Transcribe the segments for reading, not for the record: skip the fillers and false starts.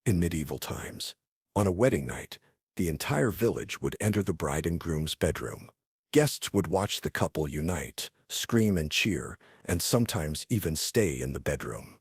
In medieval times, on a wedding night, the entire village would enter the bride and groom's bedroom. Guests would watch the couple unite, scream and cheer, and sometimes even stay in the bedroom.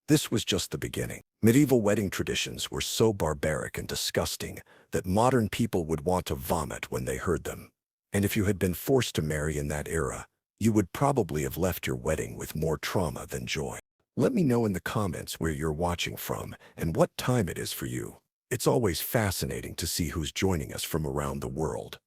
This was just the beginning. Medieval wedding traditions were so barbaric and disgusting that modern people would want to vomit when they heard them. And if you had been forced to marry in that era, you would probably have left your wedding with more trauma than joy. Let me know in the comments where you're watching from and what time it is for you. It's always fascinating to see who's joining us from around the world.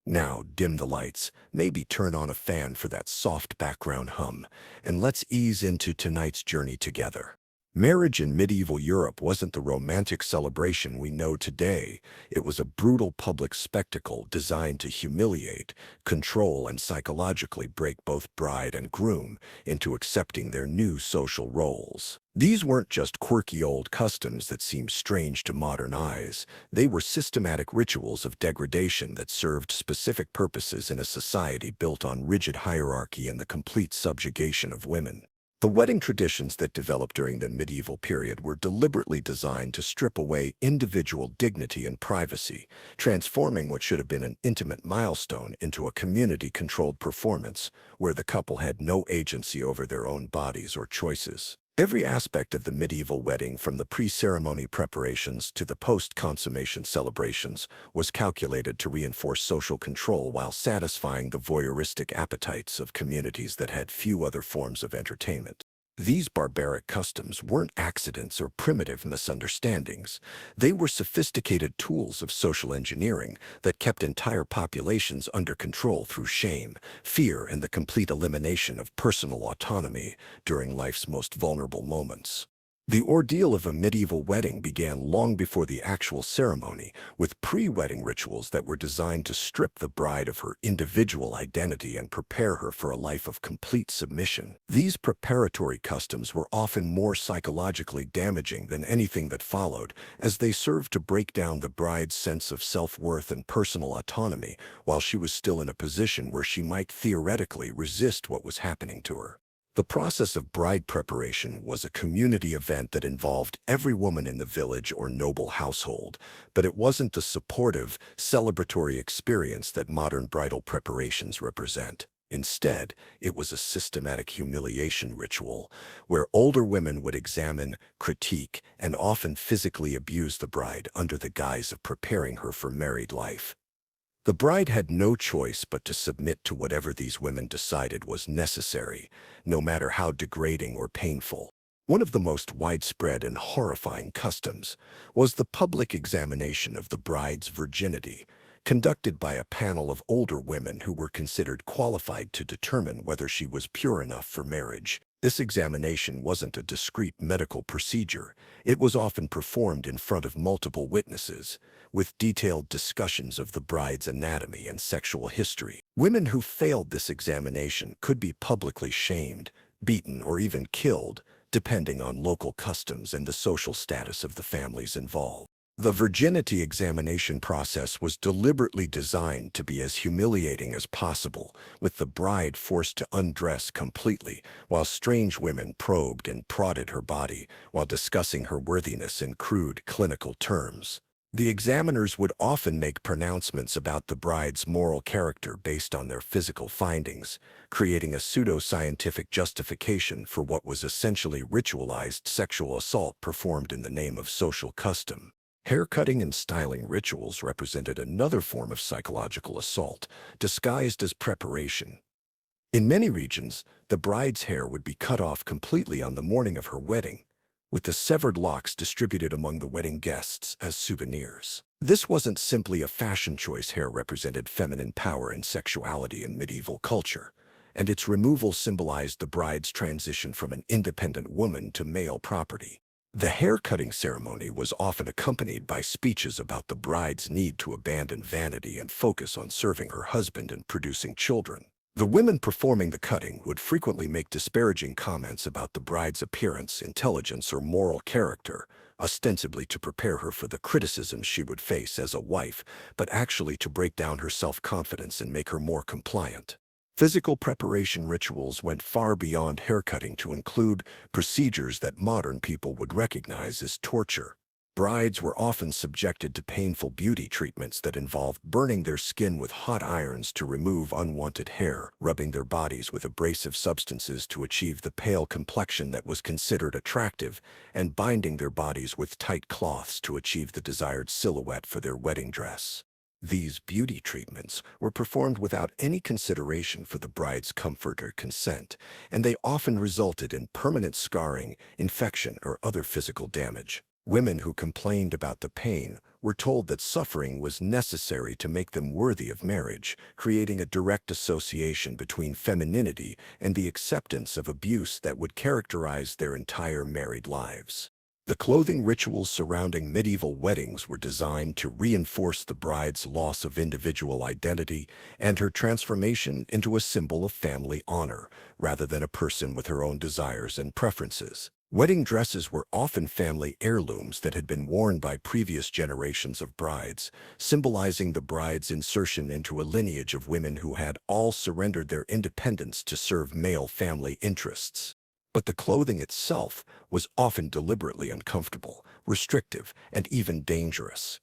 Now, dim the lights, maybe turn on a fan for that soft background hum, and let's ease into tonight's journey together. Marriage in medieval Europe wasn't the romantic celebration we know today. It was a brutal public spectacle designed to humiliate, control, and psychologically break both bride and groom into accepting their new social roles. These weren't just quirky old customs that seemed strange to modern eyes. They were systematic rituals of degradation that served specific purposes in a society built on rigid hierarchy and the complete subjugation of women. The wedding traditions that developed during the medieval period were deliberately designed to strip away individual dignity and privacy, transforming what should have been an intimate milestone into a community-controlled performance where the couple had no agency over their own bodies or choices. Every aspect of the medieval wedding, from the pre-ceremony preparations to the post-consummation celebrations, was calculated to reinforce social control while satisfying the voyeuristic appetites of communities that had few other forms of entertainment. These barbaric customs weren't accidents or primitive misunderstandings. They were sophisticated tools of social engineering that kept entire populations under control through shame, fear, and the complete elimination of personal autonomy during life's most vulnerable moments. The ordeal of a medieval wedding began long before the actual ceremony, with pre-wedding rituals that were designed to strip the bride of her individual identity and prepare her for a life of complete submission. These preparatory customs were often more psychologically damaging than anything that followed, as they served to break down the bride's sense of self-worth and personal autonomy while she was still in a position where she might theoretically resist what was happening to her. The process of bride preparation was a community event that involved every woman in the village or noble household, but it wasn't the supportive, celebratory experience that modern bridal preparations represent. Instead, it was a systematic humiliation ritual where older women would examine, critique, and often physically abuse the bride under the guise of preparing her for married life. The bride had no choice but to submit to whatever these women decided was necessary, no matter how degrading or painful. One of the most widespread and horrifying customs was the public examination of the bride's virginity, conducted by a panel of older women who were considered qualified to determine whether she was pure enough for marriage. This examination wasn't a discreet medical procedure. It was often performed in front of multiple witnesses, with detailed discussions of the bride's anatomy and sexual history. Women who failed this examination could be publicly shamed, beaten, or even killed, depending on local customs and the social status of the families involved. The virginity examination process was deliberately designed to be as humiliating as possible, with the bride forced to undress completely, while strange women probed and prodded her body while discussing her worthiness in crude clinical terms. The examiners would often make pronouncements about the bride's moral character based on their physical findings, creating a pseudo-scientific justification for what was essentially ritualized sexual assault performed in the name of social custom. Haircutting and styling rituals represented another form of psychological assault, disguised as preparation. In many regions, the bride's hair would be cut off completely on the morning of her wedding, with the severed locks distributed among the wedding guests as souvenirs. This wasn't simply a fashion choice. Hair represented feminine power and sexuality in medieval culture, and its removal symbolized the bride's transition from an independent woman to male property. The hair-cutting ceremony was often accompanied by speeches about the bride's need to abandon vanity and focus on serving her husband and producing children. The women performing the cutting would frequently make disparaging comments about the bride's appearance, intelligence, or moral character, ostensibly to prepare her for the criticism she would face as a wife, but actually to break down her self-confidence and make her more compliant. Physical preparation rituals went far beyond haircutting to include procedures that modern people would recognize as torture. Brides were often subjected to painful beauty treatments that involved burning their skin with hot irons to remove unwanted hair, rubbing their bodies with abrasive substances to achieve the pale complexion that was considered attractive, and binding their bodies with tight cloths to achieve the desired silhouette for their wedding dress. These beauty treatments were performed without any consideration for the bride's comfort or consent, and they often resulted in permanent scarring, infection, or other physical damage. Women who complained about the pain were told that suffering was necessary to make them worthy of marriage, creating a direct association between femininity and the acceptance of abuse that would characterize their entire married lives. The clothing rituals surrounding medieval weddings were designed to reinforce the bride's loss of individual identity and her transformation into a symbol of family honor, rather than a person with her own desires and preferences. Wedding dresses were often family heirlooms that had been worn by previous generations of brides, symbolizing the bride's insertion into a lineage of women who had all surrendered their independence to serve male family interests. But the clothing itself was often deliberately uncomfortable, restrictive, and even dangerous.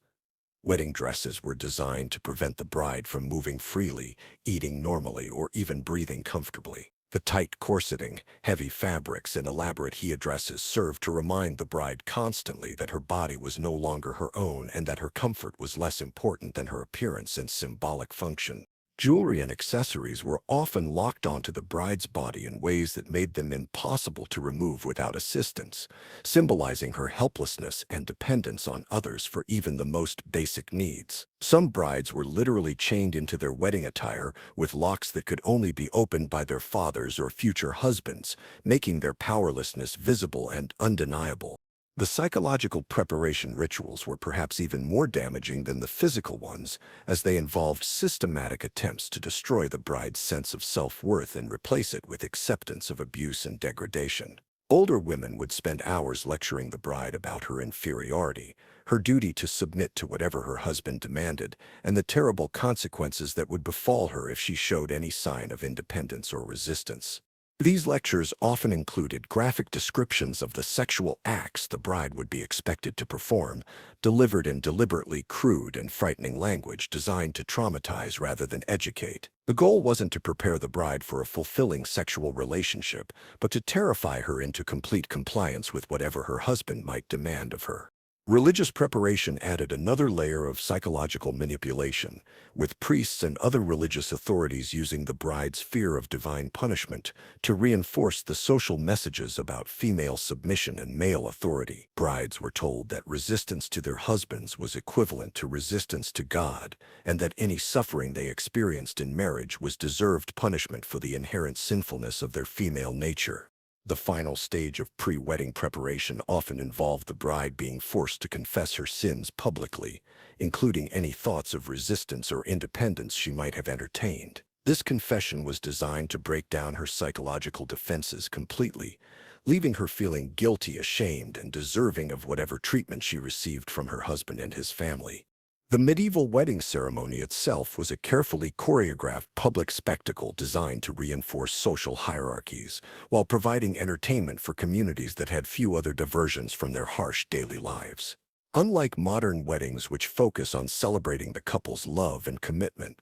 Wedding dresses were designed to prevent the bride from moving freely, eating normally, or even breathing comfortably. The tight corseting, heavy fabrics, and elaborate headdresses served to remind the bride constantly that her body was no longer her own and that her comfort was less important than her appearance and symbolic function. Jewelry and accessories were often locked onto the bride's body in ways that made them impossible to remove without assistance, symbolizing her helplessness and dependence on others for even the most basic needs. Some brides were literally chained into their wedding attire with locks that could only be opened by their fathers or future husbands, making their powerlessness visible and undeniable. The psychological preparation rituals were perhaps even more damaging than the physical ones, as they involved systematic attempts to destroy the bride's sense of self-worth and replace it with acceptance of abuse and degradation. Older women would spend hours lecturing the bride about her inferiority, her duty to submit to whatever her husband demanded, and the terrible consequences that would befall her if she showed any sign of independence or resistance. These lectures often included graphic descriptions of the sexual acts the bride would be expected to perform, delivered in deliberately crude and frightening language designed to traumatize rather than educate. The goal wasn't to prepare the bride for a fulfilling sexual relationship, but to terrify her into complete compliance with whatever her husband might demand of her. Religious preparation added another layer of psychological manipulation, with priests and other religious authorities using the bride's fear of divine punishment to reinforce the social messages about female submission and male authority. Brides were told that resistance to their husbands was equivalent to resistance to God, and that any suffering they experienced in marriage was deserved punishment for the inherent sinfulness of their female nature. The final stage of pre-wedding preparation often involved the bride being forced to confess her sins publicly, including any thoughts of resistance or independence she might have entertained. This confession was designed to break down her psychological defenses completely, leaving her feeling guilty, ashamed, and deserving of whatever treatment she received from her husband and his family. The medieval wedding ceremony itself was a carefully choreographed public spectacle designed to reinforce social hierarchies, while providing entertainment for communities that had few other diversions from their harsh daily lives. Unlike modern weddings, which focus on celebrating the couple's love and commitment,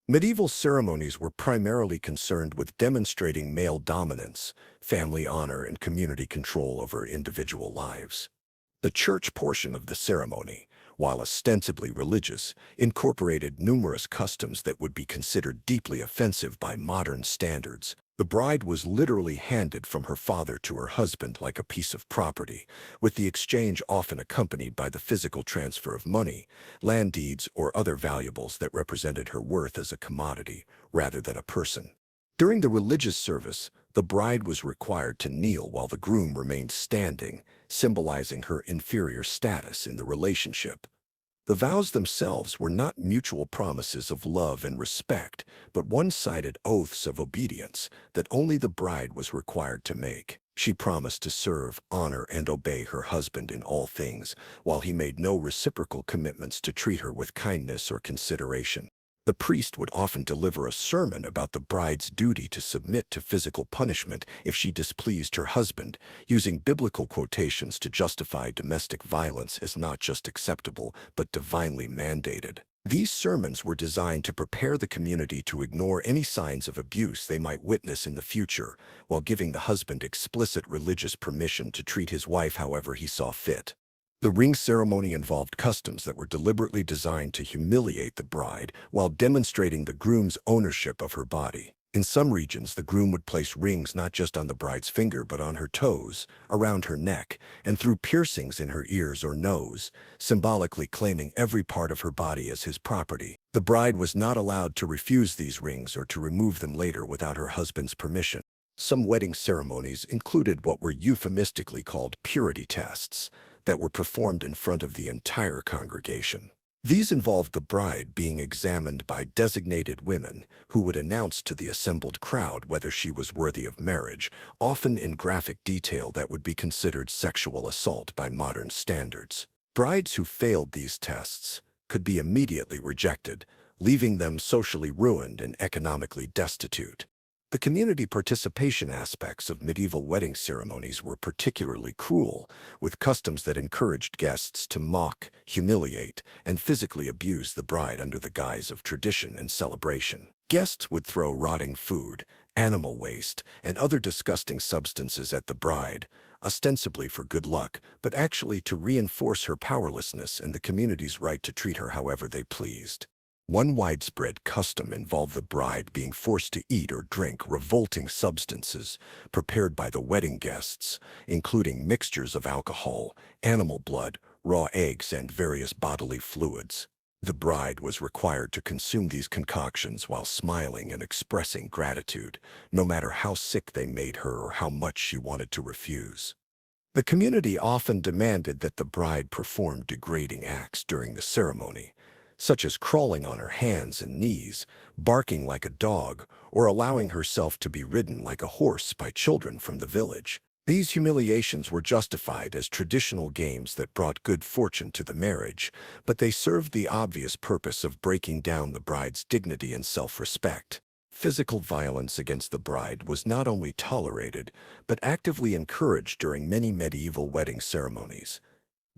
medieval ceremonies were primarily concerned with demonstrating male dominance, family honor, and community control over individual lives. The church portion of the ceremony, while ostensibly religious, incorporated numerous customs that would be considered deeply offensive by modern standards. The bride was literally handed from her father to her husband like a piece of property, with the exchange often accompanied by the physical transfer of money, land deeds, or other valuables that represented her worth as a commodity rather than a person. During the religious service, the bride was required to kneel while the groom remained standing, symbolizing her inferior status in the relationship. The vows themselves were not mutual promises of love and respect, but one-sided oaths of obedience that only the bride was required to make. She promised to serve, honor, and obey her husband in all things, while he made no reciprocal commitments to treat her with kindness or consideration. The priest would often deliver a sermon about the bride's duty to submit to physical punishment if she displeased her husband, using biblical quotations to justify domestic violence as not just acceptable, but divinely mandated. These sermons were designed to prepare the community to ignore any signs of abuse they might witness in the future, while giving the husband explicit religious permission to treat his wife however he saw fit. The ring ceremony involved customs that were deliberately designed to humiliate the bride while demonstrating the groom's ownership of her body. In some regions, the groom would place rings not just on the bride's finger but on her toes, around her neck, and through piercings in her ears or nose, symbolically claiming every part of her body as his property. The bride was not allowed to refuse these rings or to remove them later without her husband's permission. Some wedding ceremonies included what were euphemistically called purity tests that were performed in front of the entire congregation. These involved the bride being examined by designated women who would announce to the assembled crowd whether she was worthy of marriage, often in graphic detail that would be considered sexual assault by modern standards. Brides who failed these tests could be immediately rejected, leaving them socially ruined and economically destitute. The community participation aspects of medieval wedding ceremonies were particularly cruel, with customs that encouraged guests to mock, humiliate, and physically abuse the bride under the guise of tradition and celebration. Guests would throw rotting food, animal waste, and other disgusting substances at the bride, ostensibly for good luck, but actually to reinforce her powerlessness and the community's right to treat her however they pleased. One widespread custom involved the bride being forced to eat or drink revolting substances prepared by the wedding guests, including mixtures of alcohol, animal blood, raw eggs, and various bodily fluids. The bride was required to consume these concoctions while smiling and expressing gratitude, no matter how sick they made her or how much she wanted to refuse. The community often demanded that the bride perform degrading acts during the ceremony, such as crawling on her hands and knees, barking like a dog, or allowing herself to be ridden like a horse by children from the village. These humiliations were justified as traditional games that brought good fortune to the marriage, but they served the obvious purpose of breaking down the bride's dignity and self-respect. Physical violence against the bride was not only tolerated, but actively encouraged during many medieval wedding ceremonies.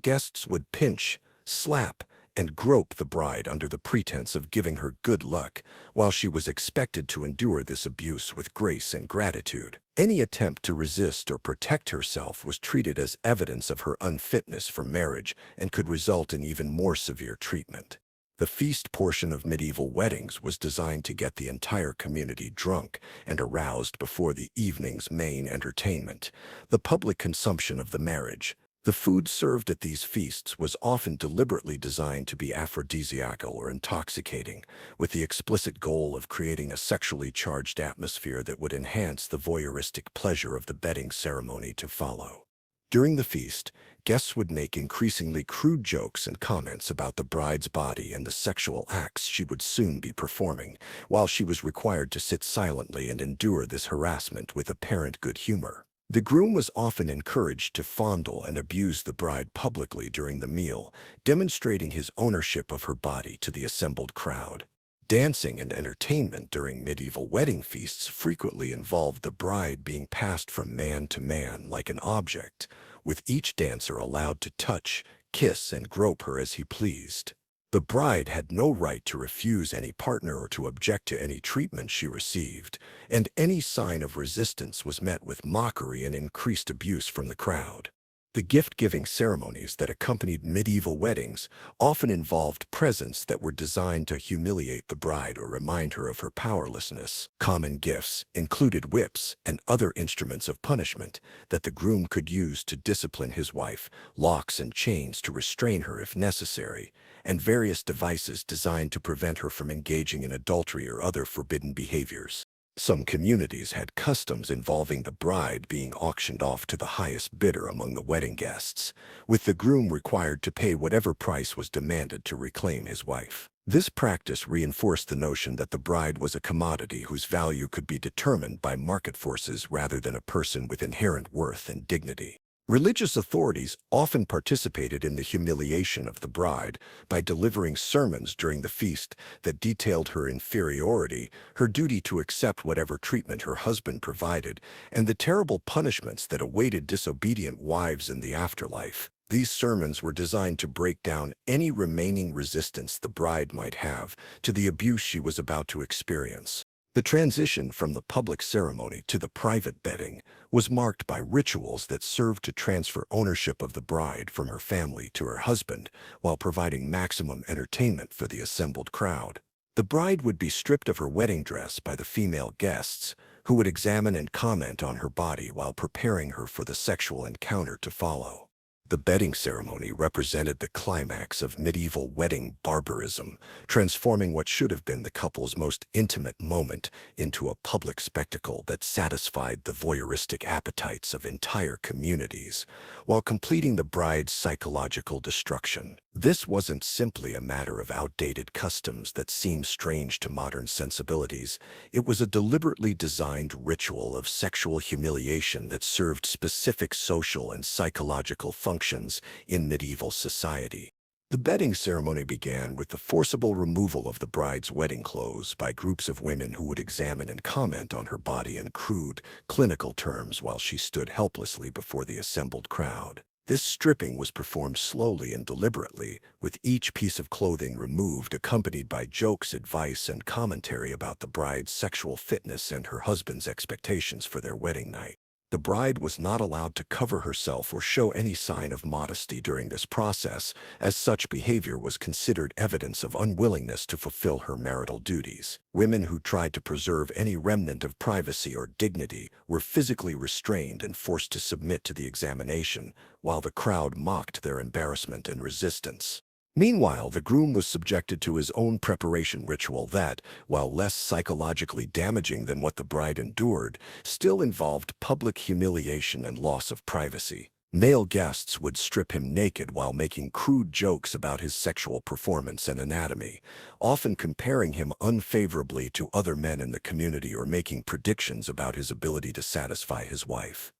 Guests would pinch, slap, and grope the bride under the pretense of giving her good luck, while she was expected to endure this abuse with grace and gratitude. Any attempt to resist or protect herself was treated as evidence of her unfitness for marriage and could result in even more severe treatment. The feast portion of medieval weddings was designed to get the entire community drunk and aroused before the evening's main entertainment, the public consumption of the marriage. The food served at these feasts was often deliberately designed to be aphrodisiacal or intoxicating, with the explicit goal of creating a sexually charged atmosphere that would enhance the voyeuristic pleasure of the wedding ceremony to follow. During the feast, guests would make increasingly crude jokes and comments about the bride's body and the sexual acts she would soon be performing, while she was required to sit silently and endure this harassment with apparent good humor. The groom was often encouraged to fondle and abuse the bride publicly during the meal, demonstrating his ownership of her body to the assembled crowd. Dancing and entertainment during medieval wedding feasts frequently involved the bride being passed from man to man like an object, with each dancer allowed to touch, kiss, and grope her as he pleased. The bride had no right to refuse any partner or to object to any treatment she received, and any sign of resistance was met with mockery and increased abuse from the crowd. The gift-giving ceremonies that accompanied medieval weddings often involved presents that were designed to humiliate the bride or remind her of her powerlessness. Common gifts included whips and other instruments of punishment that the groom could use to discipline his wife, locks and chains to restrain her if necessary, and various devices designed to prevent her from engaging in adultery or other forbidden behaviors. Some communities had customs involving the bride being auctioned off to the highest bidder among the wedding guests, with the groom required to pay whatever price was demanded to reclaim his wife. This practice reinforced the notion that the bride was a commodity whose value could be determined by market forces rather than a person with inherent worth and dignity. Religious authorities often participated in the humiliation of the bride by delivering sermons during the feast that detailed her inferiority, her duty to accept whatever treatment her husband provided, and the terrible punishments that awaited disobedient wives in the afterlife. These sermons were designed to break down any remaining resistance the bride might have to the abuse she was about to experience. The transition from the public ceremony to the private bedding was marked by rituals that served to transfer ownership of the bride from her family to her husband while providing maximum entertainment for the assembled crowd. The bride would be stripped of her wedding dress by the female guests, who would examine and comment on her body while preparing her for the sexual encounter to follow. The bedding ceremony represented the climax of medieval wedding barbarism, transforming what should have been the couple's most intimate moment into a public spectacle that satisfied the voyeuristic appetites of entire communities, while completing the bride's psychological destruction. This wasn't simply a matter of outdated customs that seem strange to modern sensibilities. It was a deliberately designed ritual of sexual humiliation that served specific social and psychological functions in medieval society. The bedding ceremony began with the forcible removal of the bride's wedding clothes by groups of women who would examine and comment on her body in crude, clinical terms while she stood helplessly before the assembled crowd. This stripping was performed slowly and deliberately, with each piece of clothing removed accompanied by jokes, advice, and commentary about the bride's sexual fitness and her husband's expectations for their wedding night. The bride was not allowed to cover herself or show any sign of modesty during this process, as such behavior was considered evidence of unwillingness to fulfill her marital duties. Women who tried to preserve any remnant of privacy or dignity were physically restrained and forced to submit to the examination, while the crowd mocked their embarrassment and resistance. Meanwhile, the groom was subjected to his own preparation ritual that, while less psychologically damaging than what the bride endured, still involved public humiliation and loss of privacy. Male guests would strip him naked while making crude jokes about his sexual performance and anatomy, often comparing him unfavorably to other men in the community or making predictions about his ability to satisfy his wife.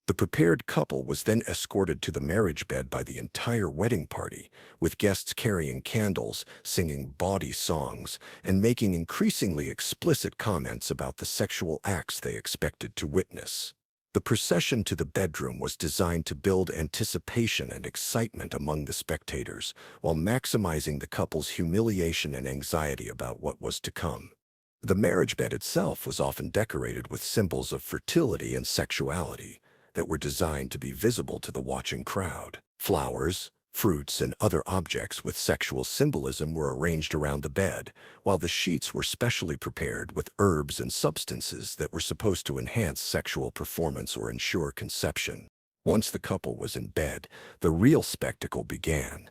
The prepared couple was then escorted to the marriage bed by the entire wedding party, with guests carrying candles, singing bawdy songs, and making increasingly explicit comments about the sexual acts they expected to witness. The procession to the bedroom was designed to build anticipation and excitement among the spectators, while maximizing the couple's humiliation and anxiety about what was to come. The marriage bed itself was often decorated with symbols of fertility and sexuality that were designed to be visible to the watching crowd. Flowers, fruits, and other objects with sexual symbolism were arranged around the bed, while the sheets were specially prepared with herbs and substances that were supposed to enhance sexual performance or ensure conception. Once the couple was in bed, the real spectacle began.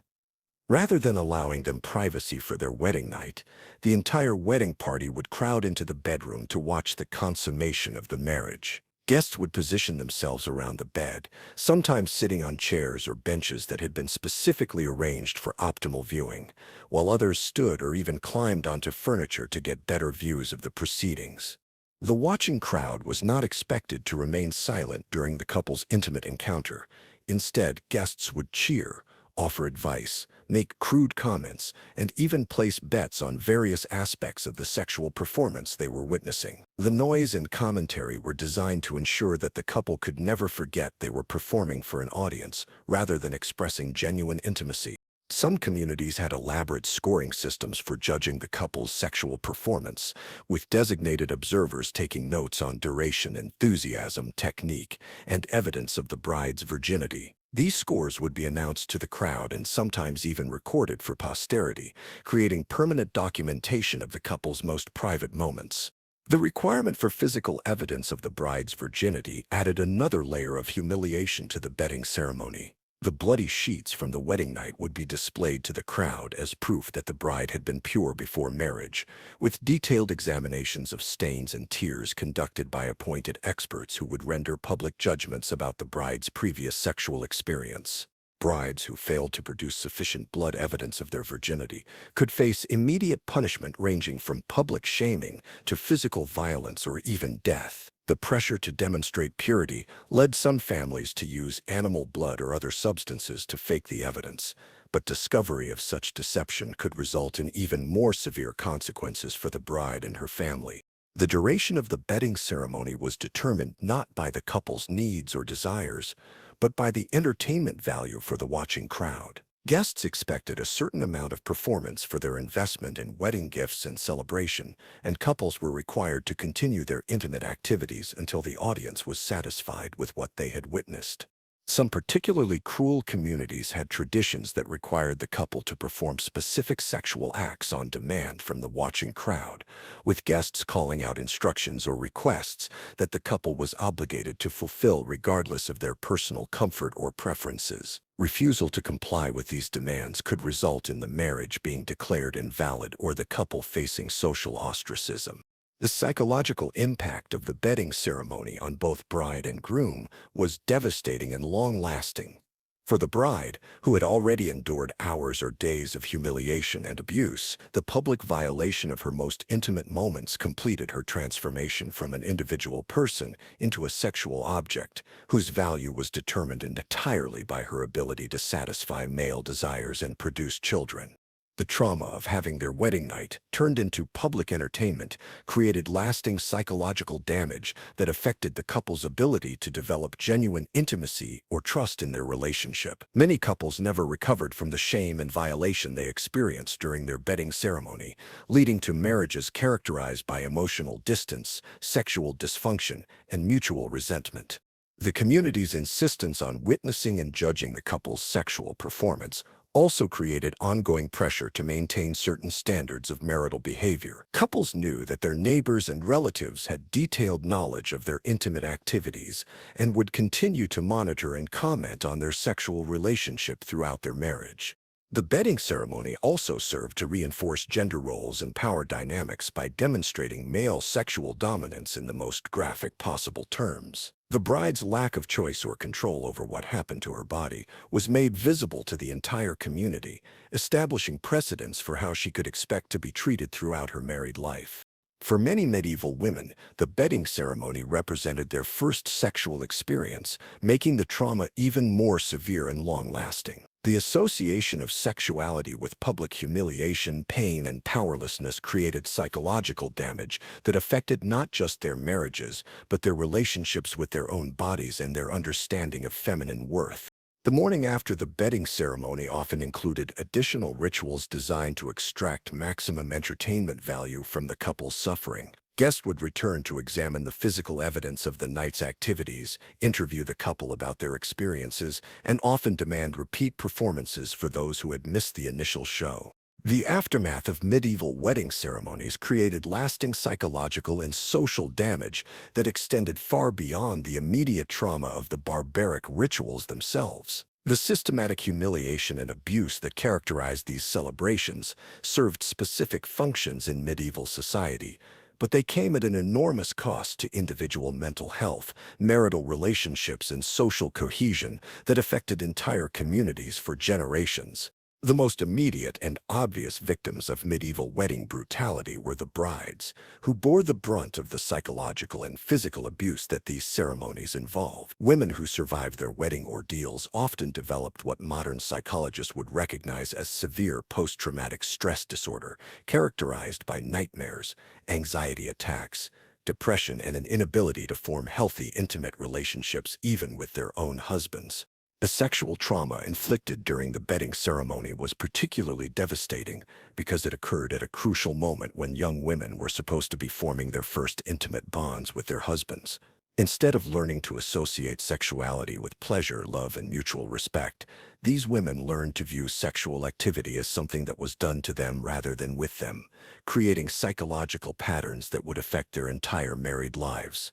Rather than allowing them privacy for their wedding night, the entire wedding party would crowd into the bedroom to watch the consummation of the marriage. Guests would position themselves around the bed, sometimes sitting on chairs or benches that had been specifically arranged for optimal viewing, while others stood or even climbed onto furniture to get better views of the proceedings. The watching crowd was not expected to remain silent during the couple's intimate encounter. Instead, guests would cheer, offer advice, make crude comments, and even place bets on various aspects of the sexual performance they were witnessing. The noise and commentary were designed to ensure that the couple could never forget they were performing for an audience rather than expressing genuine intimacy. Some communities had elaborate scoring systems for judging the couple's sexual performance, with designated observers taking notes on duration, enthusiasm, technique, and evidence of the bride's virginity. These scores would be announced to the crowd and sometimes even recorded for posterity, creating permanent documentation of the couple's most private moments. The requirement for physical evidence of the bride's virginity added another layer of humiliation to the bedding ceremony. The bloody sheets from the wedding night would be displayed to the crowd as proof that the bride had been pure before marriage, with detailed examinations of stains and tears conducted by appointed experts who would render public judgments about the bride's previous sexual experience. Brides who failed to produce sufficient blood evidence of their virginity could face immediate punishment ranging from public shaming to physical violence or even death. The pressure to demonstrate purity led some families to use animal blood or other substances to fake the evidence, but discovery of such deception could result in even more severe consequences for the bride and her family. The duration of the bedding ceremony was determined not by the couple's needs or desires, but by the entertainment value for the watching crowd. Guests expected a certain amount of performance for their investment in wedding gifts and celebration, and couples were required to continue their intimate activities until the audience was satisfied with what they had witnessed. Some particularly cruel communities had traditions that required the couple to perform specific sexual acts on demand from the watching crowd, with guests calling out instructions or requests that the couple was obligated to fulfill regardless of their personal comfort or preferences. Refusal to comply with these demands could result in the marriage being declared invalid or the couple facing social ostracism. The psychological impact of the bedding ceremony on both bride and groom was devastating and long-lasting. For the bride, who had already endured hours or days of humiliation and abuse, the public violation of her most intimate moments completed her transformation from an individual person into a sexual object, whose value was determined entirely by her ability to satisfy male desires and produce children. The trauma of having their wedding night turned into public entertainment created lasting psychological damage that affected the couple's ability to develop genuine intimacy or trust in their relationship. Many couples never recovered from the shame and violation they experienced during their bedding ceremony, leading to marriages characterized by emotional distance, sexual dysfunction, and mutual resentment. The community's insistence on witnessing and judging the couple's sexual performance also created ongoing pressure to maintain certain standards of marital behavior. Couples knew that their neighbors and relatives had detailed knowledge of their intimate activities and would continue to monitor and comment on their sexual relationship throughout their marriage. The bedding ceremony also served to reinforce gender roles and power dynamics by demonstrating male sexual dominance in the most graphic possible terms. The bride's lack of choice or control over what happened to her body was made visible to the entire community, establishing precedents for how she could expect to be treated throughout her married life. For many medieval women, the bedding ceremony represented their first sexual experience, making the trauma even more severe and long-lasting. The association of sexuality with public humiliation, pain, and powerlessness created psychological damage that affected not just their marriages, but their relationships with their own bodies and their understanding of feminine worth. The morning after the bedding ceremony often included additional rituals designed to extract maximum entertainment value from the couple's suffering. Guests would return to examine the physical evidence of the night's activities, interview the couple about their experiences, and often demand repeat performances for those who had missed the initial show. The aftermath of medieval wedding ceremonies created lasting psychological and social damage that extended far beyond the immediate trauma of the barbaric rituals themselves. The systematic humiliation and abuse that characterized these celebrations served specific functions in medieval society, but they came at an enormous cost to individual mental health, marital relationships, and social cohesion that affected entire communities for generations. The most immediate and obvious victims of medieval wedding brutality were the brides, who bore the brunt of the psychological and physical abuse that these ceremonies involved. Women who survived their wedding ordeals often developed what modern psychologists would recognize as severe post-traumatic stress disorder, characterized by nightmares, anxiety attacks, depression, and an inability to form healthy, intimate relationships even with their own husbands. The sexual trauma inflicted during the bedding ceremony was particularly devastating because it occurred at a crucial moment when young women were supposed to be forming their first intimate bonds with their husbands. Instead of learning to associate sexuality with pleasure, love, and mutual respect, these women learned to view sexual activity as something that was done to them rather than with them, creating psychological patterns that would affect their entire married lives.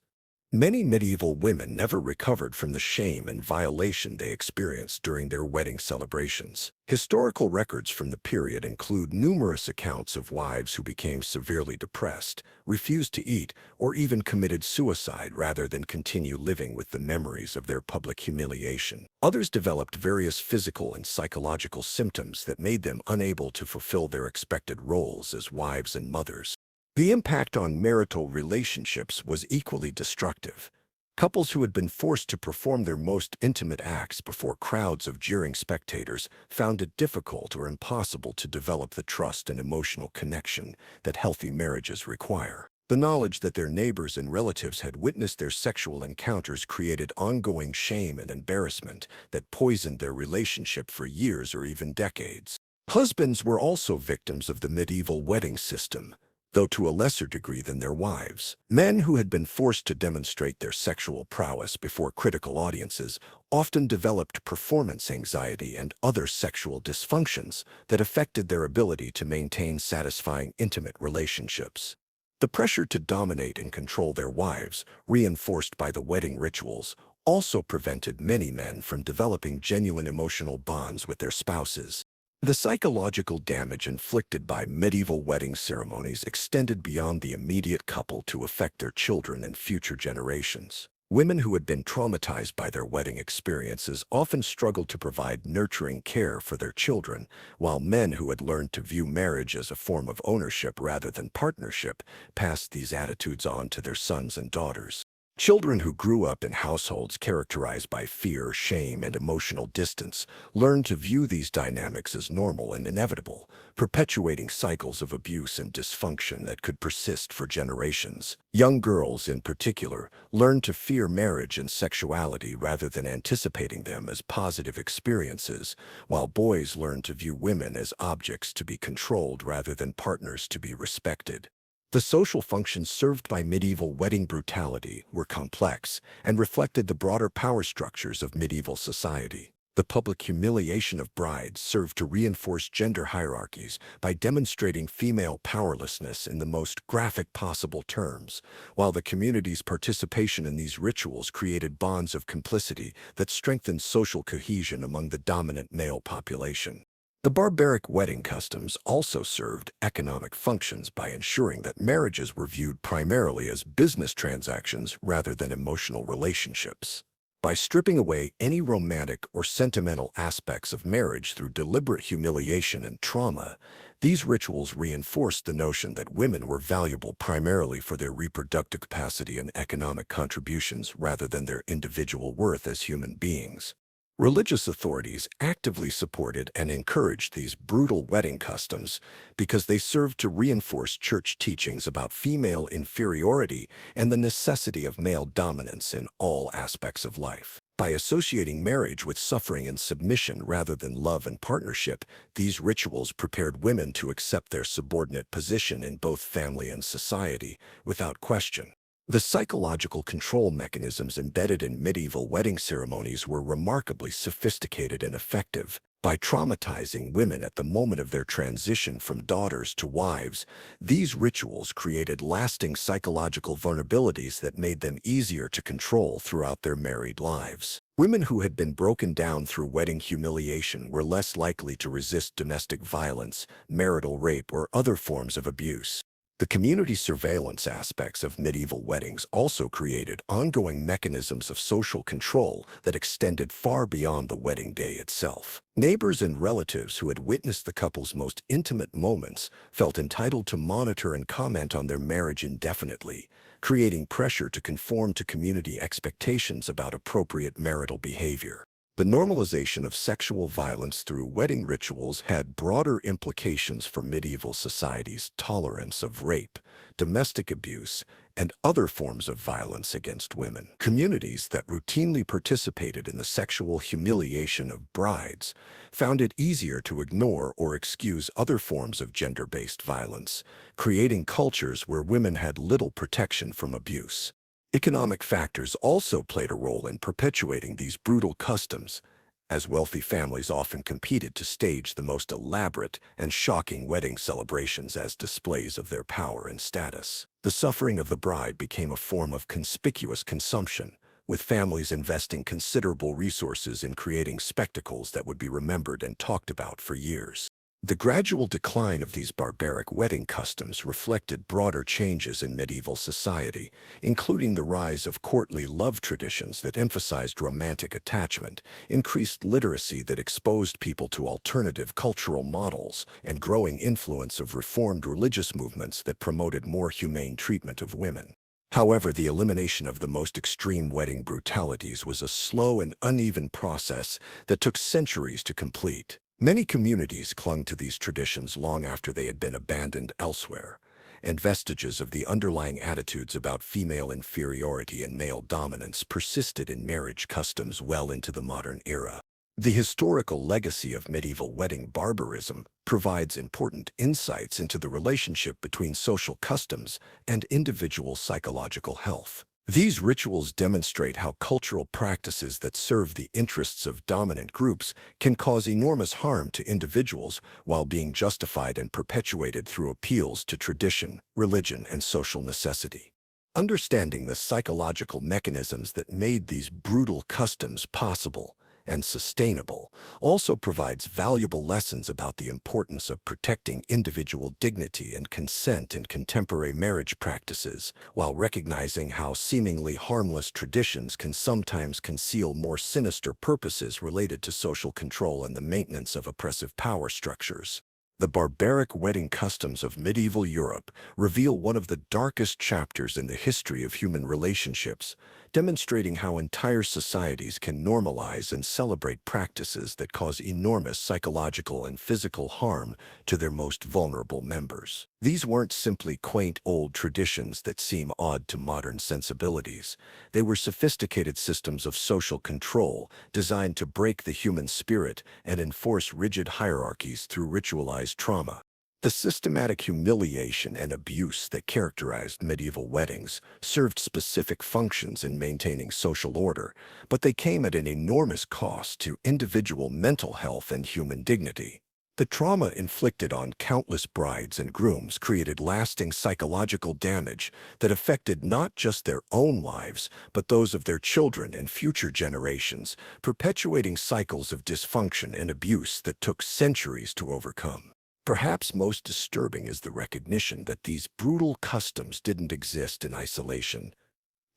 Many medieval women never recovered from the shame and violation they experienced during their wedding celebrations. Historical records from the period include numerous accounts of wives who became severely depressed, refused to eat, or even committed suicide rather than continue living with the memories of their public humiliation. Others developed various physical and psychological symptoms that made them unable to fulfill their expected roles as wives and mothers. The impact on marital relationships was equally destructive. Couples who had been forced to perform their most intimate acts before crowds of jeering spectators found it difficult or impossible to develop the trust and emotional connection that healthy marriages require. The knowledge that their neighbors and relatives had witnessed their sexual encounters created ongoing shame and embarrassment that poisoned their relationship for years or even decades. Husbands were also victims of the medieval wedding system, though to a lesser degree than their wives. Men who had been forced to demonstrate their sexual prowess before critical audiences often developed performance anxiety and other sexual dysfunctions that affected their ability to maintain satisfying intimate relationships. The pressure to dominate and control their wives, reinforced by the wedding rituals, also prevented many men from developing genuine emotional bonds with their spouses. The psychological damage inflicted by medieval wedding ceremonies extended beyond the immediate couple to affect their children and future generations. Women who had been traumatized by their wedding experiences often struggled to provide nurturing care for their children, while men who had learned to view marriage as a form of ownership rather than partnership passed these attitudes on to their sons and daughters. Children who grew up in households characterized by fear, shame, and emotional distance learned to view these dynamics as normal and inevitable, perpetuating cycles of abuse and dysfunction that could persist for generations. Young girls, in particular, learned to fear marriage and sexuality rather than anticipating them as positive experiences, while boys learned to view women as objects to be controlled rather than partners to be respected. The social functions served by medieval wedding brutality were complex and reflected the broader power structures of medieval society. The public humiliation of brides served to reinforce gender hierarchies by demonstrating female powerlessness in the most graphic possible terms, while the community's participation in these rituals created bonds of complicity that strengthened social cohesion among the dominant male population. The barbaric wedding customs also served economic functions by ensuring that marriages were viewed primarily as business transactions rather than emotional relationships. By stripping away any romantic or sentimental aspects of marriage through deliberate humiliation and trauma, these rituals reinforced the notion that women were valuable primarily for their reproductive capacity and economic contributions rather than their individual worth as human beings. Religious authorities actively supported and encouraged these brutal wedding customs because they served to reinforce church teachings about female inferiority and the necessity of male dominance in all aspects of life. By associating marriage with suffering and submission rather than love and partnership, these rituals prepared women to accept their subordinate position in both family and society without question. The psychological control mechanisms embedded in medieval wedding ceremonies were remarkably sophisticated and effective. By traumatizing women at the moment of their transition from daughters to wives, these rituals created lasting psychological vulnerabilities that made them easier to control throughout their married lives. Women who had been broken down through wedding humiliation were less likely to resist domestic violence, marital rape, or other forms of abuse. The community surveillance aspects of medieval weddings also created ongoing mechanisms of social control that extended far beyond the wedding day itself. Neighbors and relatives who had witnessed the couple's most intimate moments felt entitled to monitor and comment on their marriage indefinitely, creating pressure to conform to community expectations about appropriate marital behavior. The normalization of sexual violence through wedding rituals had broader implications for medieval society's tolerance of rape, domestic abuse, and other forms of violence against women. Communities that routinely participated in the sexual humiliation of brides found it easier to ignore or excuse other forms of gender-based violence, creating cultures where women had little protection from abuse. Economic factors also played a role in perpetuating these brutal customs, as wealthy families often competed to stage the most elaborate and shocking wedding celebrations as displays of their power and status. The suffering of the bride became a form of conspicuous consumption, with families investing considerable resources in creating spectacles that would be remembered and talked about for years. The gradual decline of these barbaric wedding customs reflected broader changes in medieval society, including the rise of courtly love traditions that emphasized romantic attachment, increased literacy that exposed people to alternative cultural models, and growing influence of reformed religious movements that promoted more humane treatment of women. However, the elimination of the most extreme wedding brutalities was a slow and uneven process that took centuries to complete. Many communities clung to these traditions long after they had been abandoned elsewhere, and vestiges of the underlying attitudes about female inferiority and male dominance persisted in marriage customs well into the modern era. The historical legacy of medieval wedding barbarism provides important insights into the relationship between social customs and individual psychological health. These rituals demonstrate how cultural practices that serve the interests of dominant groups can cause enormous harm to individuals while being justified and perpetuated through appeals to tradition, religion, and social necessity. Understanding the psychological mechanisms that made these brutal customs possible and sustainable also provides valuable lessons about the importance of protecting individual dignity and consent in contemporary marriage practices, while recognizing how seemingly harmless traditions can sometimes conceal more sinister purposes related to social control and the maintenance of oppressive power structures. The barbaric wedding customs of medieval Europe reveal one of the darkest chapters in the history of human relationships, demonstrating how entire societies can normalize and celebrate practices that cause enormous psychological and physical harm to their most vulnerable members. These weren't simply quaint old traditions that seem odd to modern sensibilities. They were sophisticated systems of social control designed to break the human spirit and enforce rigid hierarchies through ritualized trauma. The systematic humiliation and abuse that characterized medieval weddings served specific functions in maintaining social order, but they came at an enormous cost to individual mental health and human dignity. The trauma inflicted on countless brides and grooms created lasting psychological damage that affected not just their own lives, but those of their children and future generations, perpetuating cycles of dysfunction and abuse that took centuries to overcome. Perhaps most disturbing is the recognition that these brutal customs didn't exist in isolation.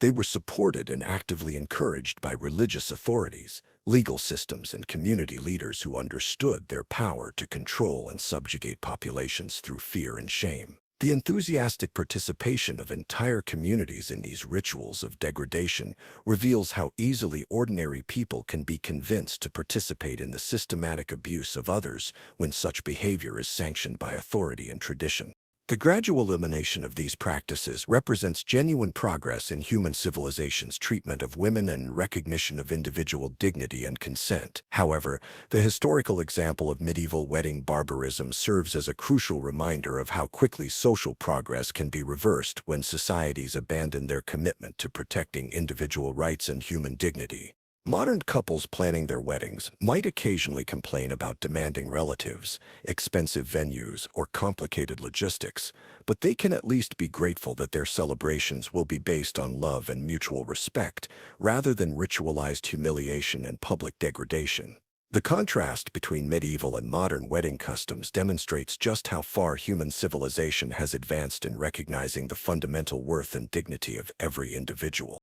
They were supported and actively encouraged by religious authorities, legal systems, and community leaders who understood their power to control and subjugate populations through fear and shame. The enthusiastic participation of entire communities in these rituals of degradation reveals how easily ordinary people can be convinced to participate in the systematic abuse of others when such behavior is sanctioned by authority and tradition. The gradual elimination of these practices represents genuine progress in human civilization's treatment of women and recognition of individual dignity and consent. However, the historical example of medieval wedding barbarism serves as a crucial reminder of how quickly social progress can be reversed when societies abandon their commitment to protecting individual rights and human dignity. Modern couples planning their weddings might occasionally complain about demanding relatives, expensive venues, or complicated logistics, but they can at least be grateful that their celebrations will be based on love and mutual respect, rather than ritualized humiliation and public degradation. The contrast between medieval and modern wedding customs demonstrates just how far human civilization has advanced in recognizing the fundamental worth and dignity of every individual.